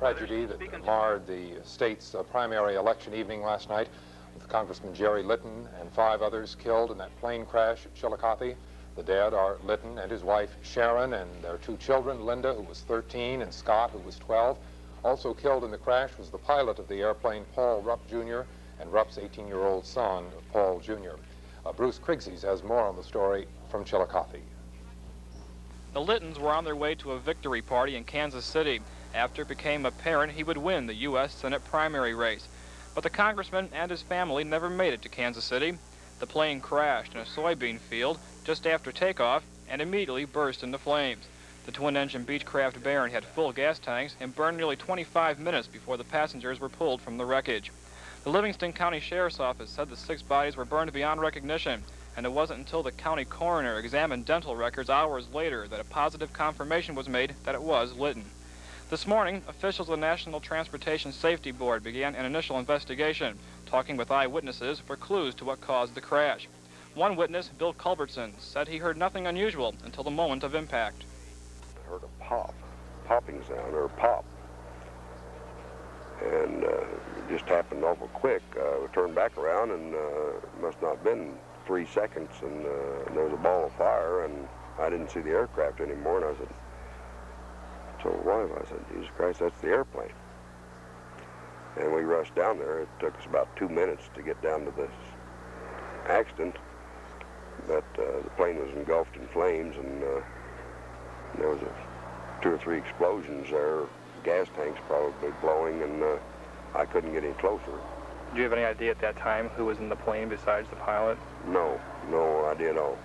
tragedy that marred the state's primary election evening last night, with Congressman Jerry Litton and 5 others killed in that plane crash at Chillicothe. The dead are Litton and his wife Sharon and their 2 children, Linda, who was 13, and Scott, who was 12. Also killed in the crash was the pilot of the airplane, Paul Rupp Jr., and Rupp's 18-year-old son, Paul Jr. Bruce Krigsies has more on the story from Chillicothe. The Littons were on their way to a victory party in Kansas City after it became apparent he would win the U.S. Senate primary race. But the congressman and his family never made it to Kansas City. The plane crashed in a soybean field just after takeoff and immediately burst into flames. The twin-engine Beechcraft Baron had full gas tanks and burned nearly 25 minutes before the passengers were pulled from the wreckage. The Livingston County Sheriff's Office said the 6 bodies were burned beyond recognition, and it wasn't until the county coroner examined dental records hours later that a positive confirmation was made that it was Litton. This morning, officials of the National Transportation Safety Board began an initial investigation, talking with eyewitnesses for clues to what caused the crash. One witness, Bill Culbertson, said he heard nothing unusual until the moment of impact. I heard a popping sound, or a pop. And it just happened awful quick. We turned back around, and it must not have been 3 seconds, and there was a ball of fire, and I didn't see the aircraft anymore, and I said, so wife, I said, Jesus Christ, that's the airplane. And we rushed down there. It took us about 2 minutes to get down to this accident, but the plane was engulfed in flames, and there was 2 or 3 explosions there, gas tanks probably blowing, and I couldn't get any closer. Do you have any idea at that time who was in the plane besides the pilot? No idea at all.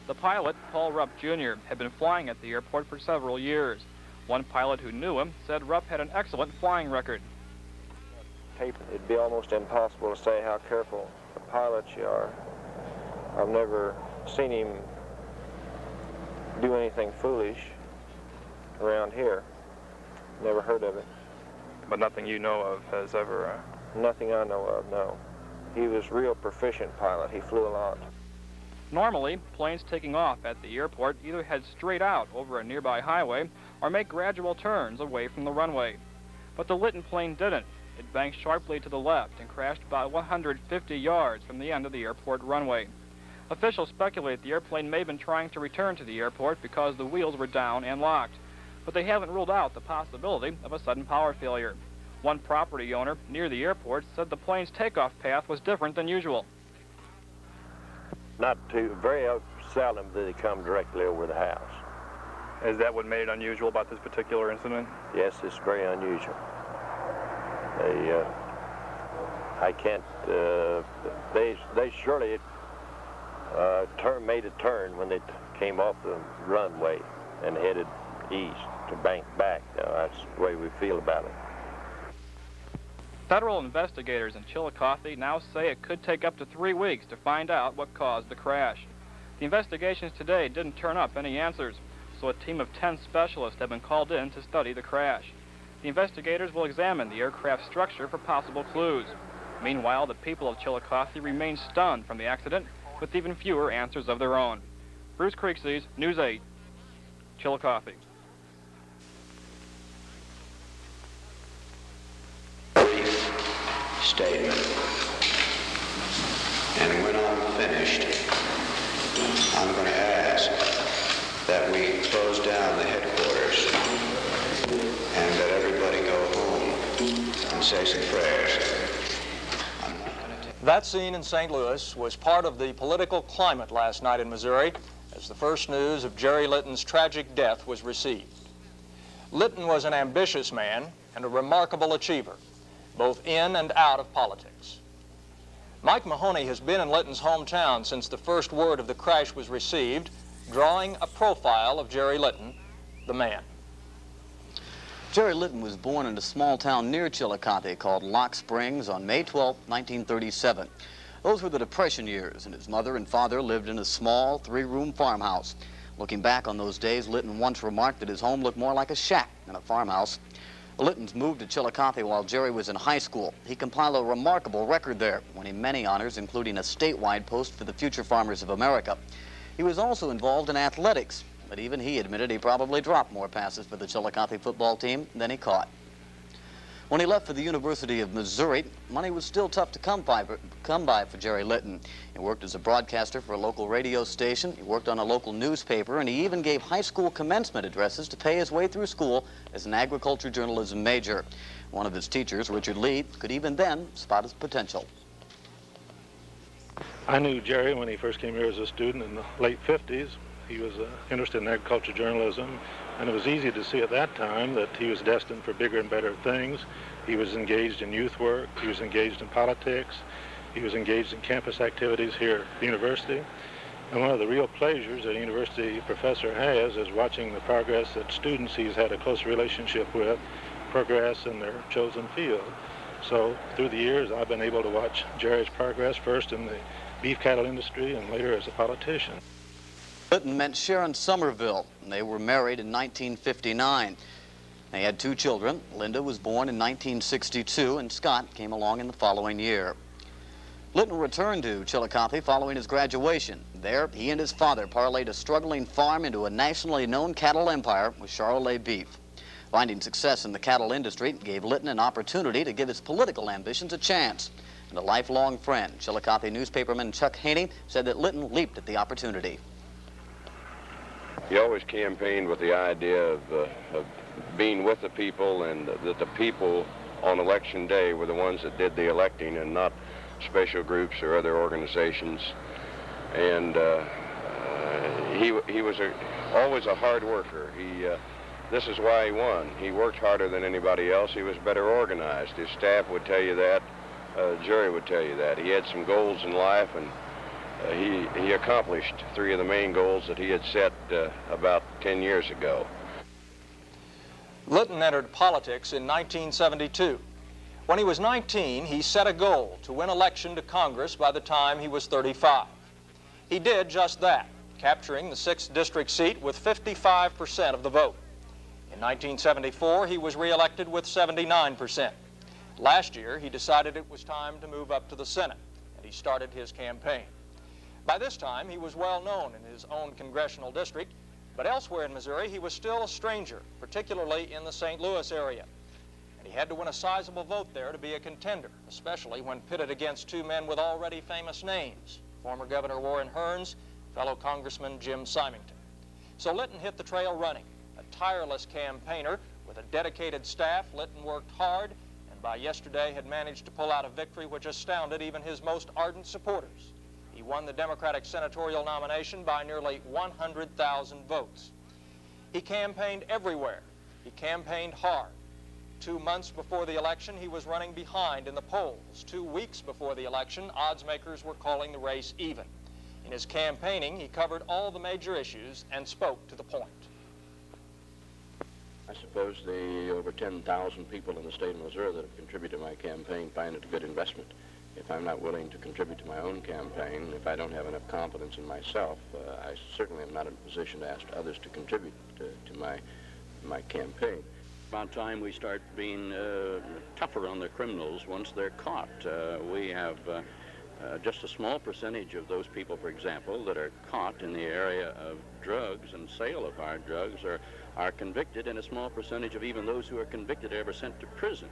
The pilot, Paul Rupp Jr., had been flying at the airport for several years. One pilot who knew him said Rupp had an excellent flying record. It'd be almost impossible to say how careful a pilot you are. I've never seen him do anything foolish around here. Never heard of it. But nothing you know of has ever... Nothing I know of, no. He was a real proficient pilot. He flew a lot. Normally, planes taking off at the airport either head straight out over a nearby highway or make gradual turns away from the runway. But the Litton plane didn't. It banked sharply to the left and crashed about 150 yards from the end of the airport runway. Officials speculate the airplane may have been trying to return to the airport because the wheels were down and locked, but they haven't ruled out the possibility of a sudden power failure. One property owner near the airport said the plane's takeoff path was different than usual. Very seldom do they come directly over the house. Is that what made it unusual about this particular incident? Yes, it's very unusual. They surely made a turn when they came off the runway and headed east to bank back. That's the way we feel about it. Federal investigators in Chillicothe now say it could take up to 3 weeks to find out what caused the crash. The investigations today didn't turn up any answers, so a team of 10 specialists have been called in to study the crash. The investigators will examine the aircraft structure for possible clues. Meanwhile, the people of Chillicothe remain stunned from the accident, with even fewer answers of their own. Bruce Krigsies, News 8, Chillicothe. Statement. And when I'm finished, I'm going to ask that we close down the headquarters and that everybody go home and say some prayers. That scene in St. Louis was part of the political climate last night in Missouri as the first news of Jerry Litton's tragic death was received. Litton was an ambitious man and a remarkable achiever, both in and out of politics. Mike Mahoney has been in Litton's hometown since the first word of the crash was received, drawing a profile of Jerry Litton, the man. Jerry Litton was born in a small town near Chillicothe called Lock Springs on May 12, 1937. Those were the Depression years, and his mother and father lived in a small 3-room farmhouse. Looking back on those days, Litton once remarked that his home looked more like a shack than a farmhouse. The Littons moved to Chillicothe while Jerry was in high school. He compiled a remarkable record there, winning many honors, including a statewide post for the Future Farmers of America. He was also involved in athletics, but even he admitted he probably dropped more passes for the Chillicothe football team than he caught. When he left for the University of Missouri, money was still tough to come by for Jerry Litton. He worked as a broadcaster for a local radio station, he worked on a local newspaper, and he even gave high school commencement addresses to pay his way through school as an agriculture journalism major. One of his teachers, Richard Lee, could even then spot his potential. I knew Jerry when he first came here as a student in the late 50s. He was interested in agriculture journalism, and it was easy to see at that time that he was destined for bigger and better things. He was engaged in youth work, he was engaged in politics, he was engaged in campus activities here at the university. And one of the real pleasures a university professor has is watching the progress that students he's had a close relationship with progress in their chosen field. So through the years, I've been able to watch Jerry's progress, first in the beef cattle industry and later as a politician. Litton met Sharon Somerville, and they were married in 1959. They had 2 children. Linda was born in 1962, and Scott came along in the following year. Litton returned to Chillicothe following his graduation. There, he and his father parlayed a struggling farm into a nationally known cattle empire with Charolais beef. Finding success in the cattle industry gave Litton an opportunity to give his political ambitions a chance. And a lifelong friend, Chillicothe newspaperman Chuck Haney, said that Litton leaped at the opportunity. He always campaigned with the idea of being with the people, and that the people on election day were the ones that did the electing and not special groups or other organizations. And he was always a hard worker. This is why he won. He worked harder than anybody else. He was better organized. His staff would tell you that. Jerry would tell you that. He had some goals in life, and he accomplished 3 of the main goals that he had set about 10 years ago. Litton entered politics in 1972. When he was 19, he set a goal to win election to Congress by the time he was 35. He did just that, capturing the 6th district seat with 55% of the vote. In 1974, he was reelected with 79%. Last year, he decided it was time to move up to the Senate, and he started his campaign. By this time, he was well known in his own congressional district, but elsewhere in Missouri, he was still a stranger, particularly in the St. Louis area. And he had to win a sizable vote there to be a contender, especially when pitted against 2 men with already famous names, former Governor Warren Hearns, fellow Congressman Jim Symington. So Litton hit the trail running. A tireless campaigner with a dedicated staff, Litton worked hard, and by yesterday had managed to pull out a victory which astounded even his most ardent supporters. He won the Democratic senatorial nomination by nearly 100,000 votes. He campaigned everywhere. He campaigned hard. 2 months before the election, he was running behind in the polls. 2 weeks before the election, odds makers were calling the race even. In his campaigning, he covered all the major issues and spoke to the point. I suppose the over 10,000 people in the state of Missouri that have contributed to my campaign find it a good investment. If I'm not willing to contribute to my own campaign, if I don't have enough confidence in myself, I certainly am not in a position to ask others to contribute to my campaign. About time we start being tougher on the criminals once they're caught. We have just a small percentage of those people, for example, that are caught in the area of drugs and sale of hard drugs are convicted, and a small percentage of even those who are convicted are ever sent to prison.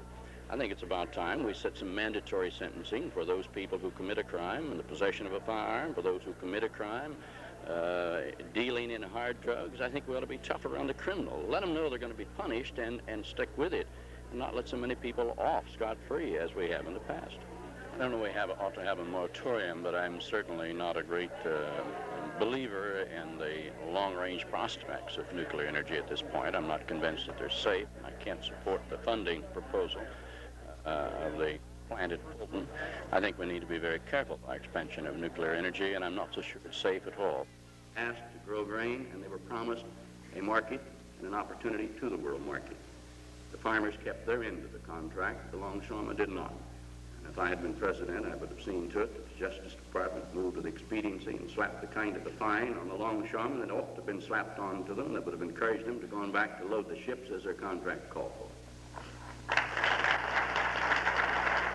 I think it's about time we set some mandatory sentencing for those people who commit a crime in the possession of a firearm, for those who commit a crime dealing in hard drugs. I think we ought to be tougher on the criminal. Let them know they're going to be punished and stick with it, and not let so many people off scot-free as we have in the past. I don't know we ought to have a moratorium, but I'm certainly not a great believer in the long-range prospects of nuclear energy at this point. I'm not convinced that they're safe. I can't support the funding proposal of the plant at Fulton. I think we need to be very careful about expansion of nuclear energy, and I'm not so sure it's safe at all. Asked to grow grain, and they were promised a market and an opportunity to the world market. The farmers kept their end of the contract. The longshoremen did not. And if I had been president, I would have seen to it that the Justice Department moved with expediency and slapped the kind of a fine on the longshoremen that ought to have been slapped on to them, that would have encouraged them to go on back to load the ships as their contract called for.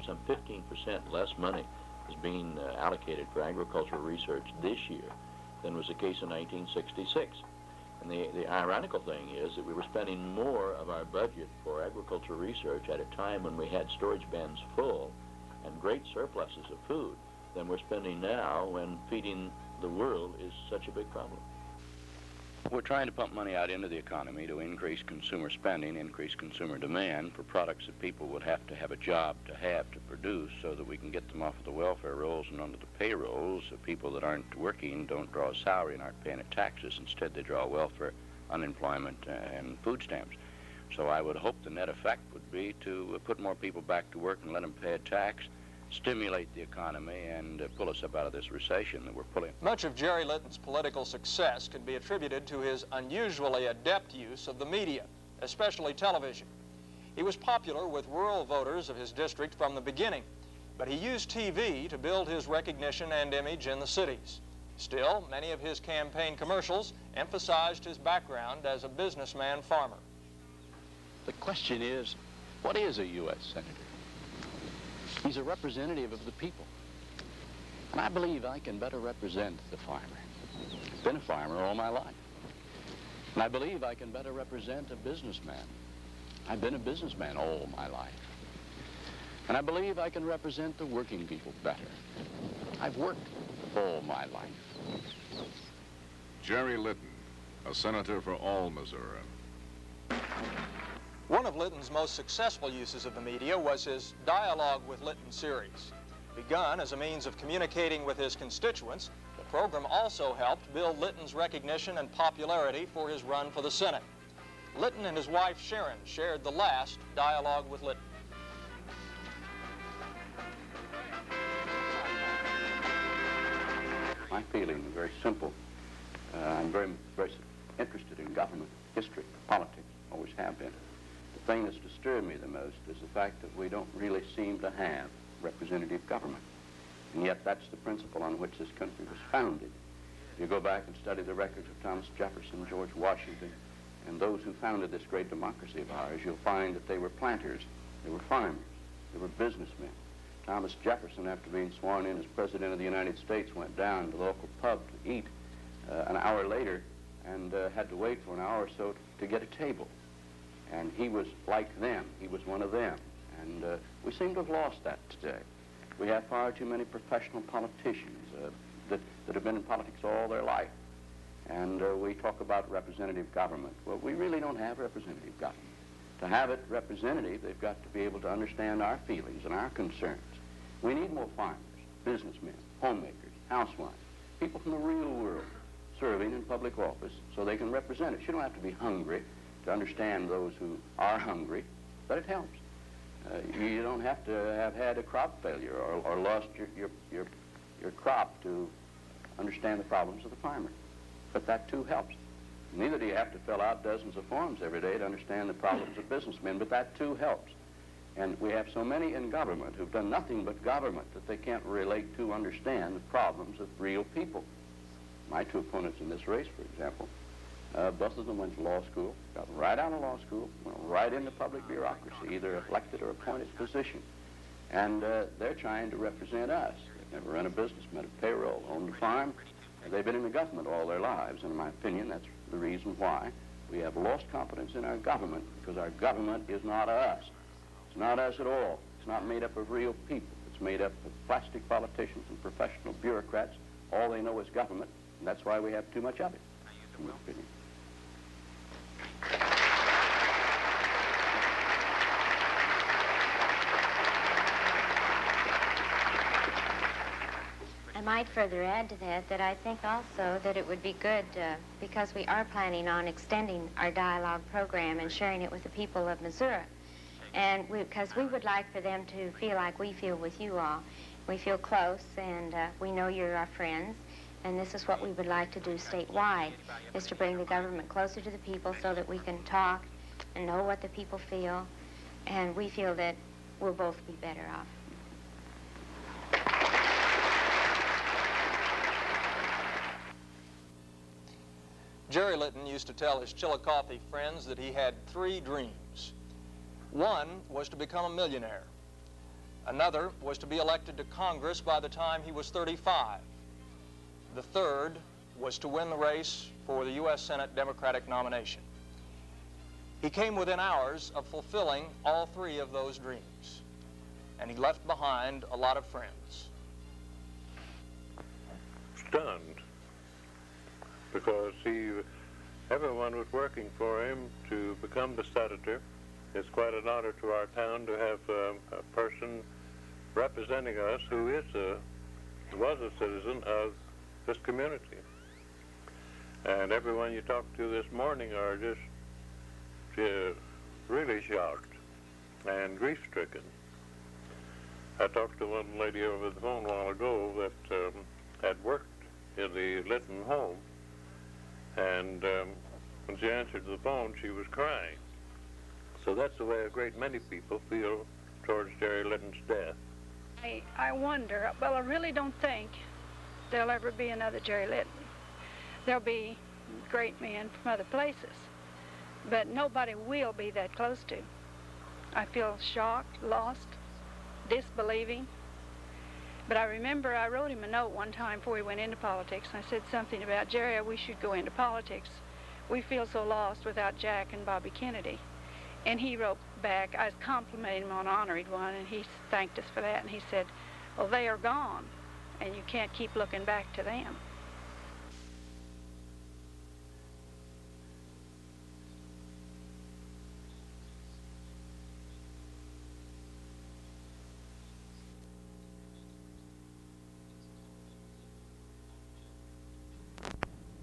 Some 15% less money is being allocated for agricultural research this year than was the case in 1966. And the ironical thing is that we were spending more of our budget for agricultural research at a time when we had storage bins full and great surpluses of food than we're spending now when feeding the world is such a big problem. We're trying to pump money out into the economy to increase consumer spending, increase consumer demand for products that people would have to have a job to produce, so that we can get them off of the welfare rolls and onto the payrolls. So people that aren't working don't draw a salary and aren't paying taxes. Instead, they draw welfare, unemployment, and food stamps. So I would hope the net effect would be to put more people back to work and let them pay a tax, stimulate the economy, and pull us up out of this recession that we're pulling. Much of Jerry Litton's political success can be attributed to his unusually adept use of the media, especially television. He was popular with rural voters of his district from the beginning, but he used TV to build his recognition and image in the cities. Still, many of his campaign commercials emphasized his background as a businessman farmer. The question is, what is a U.S. Senator? He's a representative of the people. And I believe I can better represent the farmer. I've been a farmer all my life. And I believe I can better represent a businessman. I've been a businessman all my life. And I believe I can represent the working people better. I've worked all my life. Jerry Litton, a senator for all Missouri. One of Litton's most successful uses of the media was his Dialogue with Litton series. Begun as a means of communicating with his constituents, the program also helped build Litton's recognition and popularity for his run for the Senate. Litton and his wife Sharon shared the last Dialogue with Litton. My feeling is very simple. I'm very interested in government, history, politics, always have been. The thing that's disturbed me the most is the fact that we don't really seem to have representative government. And yet that's the principle on which this country was founded. If you go back and study the records of Thomas Jefferson, George Washington, and those who founded this great democracy of ours, you'll find that they were planters, they were farmers, they were businessmen. Thomas Jefferson, after being sworn in as President of the United States, went down to the local pub to eat an hour later and had to wait for an hour or so to get a table. And he was like them. He was one of them. And we seem to have lost that today. We have far too many professional politicians that have been in politics all their life. And we talk about representative government. Well, we really don't have representative government. To have it representative, they've got to be able to understand our feelings and our concerns. We need more farmers, businessmen, homemakers, housewives, people from the real world serving in public office so they can represent us. You don't have to be hungry to understand those who are hungry, but it helps. You don't have to have had a crop failure or lost your crop to understand the problems of the farmer, but that too helps. Neither do you have to fill out dozens of forms every day to understand the problems of businessmen, but that too helps. And we have so many in government who've done nothing but government that they can't relate to understand the problems of real people. My two opponents in this race, for example, both of them went to law school, got right out of law school, went right into public bureaucracy, either elected or appointed position. And they're trying to represent us. They've never run a business, met a payroll, owned a farm. They've been in the government all their lives, and in my opinion, that's the reason why we have lost confidence in our government, because our government is not us. It's not us at all. It's not made up of real people. It's made up of plastic politicians and professional bureaucrats. All they know is government, and that's why we have too much of it, in my opinion. I might further add to that I think also that it would be good, because we are planning on extending our dialogue program and sharing it with the people of Missouri. And because we would like for them to feel like we feel with you all. We feel close, and we know you're our friends. And this is what we would like to do statewide, is to bring the government closer to the people so that we can talk and know what the people feel. And we feel that we'll both be better off. Jerry Litton used to tell his Chillicothe friends that he had 3 dreams. One was to become a millionaire. Another was to be elected to Congress by the time he was 35. The third was to win the race for the U.S. Senate Democratic nomination. He came within hours of fulfilling all three of those dreams, and he left behind a lot of friends. Stunned, because everyone was working for him to become the senator. It's quite an honor to our town to have a person representing us who was a citizen of this community. And everyone you talked to this morning are just really shocked and grief-stricken. I talked to one lady over the phone a while ago that had worked in the Litton home, and when she answered the phone, she was crying. So that's the way a great many people feel towards Jerry Litton's death. I wonder, well, I really don't think there'll ever be another Jerry Litton. There'll be great men from other places, but nobody will be that close to. I feel shocked, lost, disbelieving. But I remember I wrote him a note one time before he went into politics. I said something about, Jerry, we should go into politics. We feel so lost without Jack and Bobby Kennedy. And he wrote back, I complimented him on honor he'd won, and he thanked us for that. And he said, well, they are gone, and you can't keep looking back to them.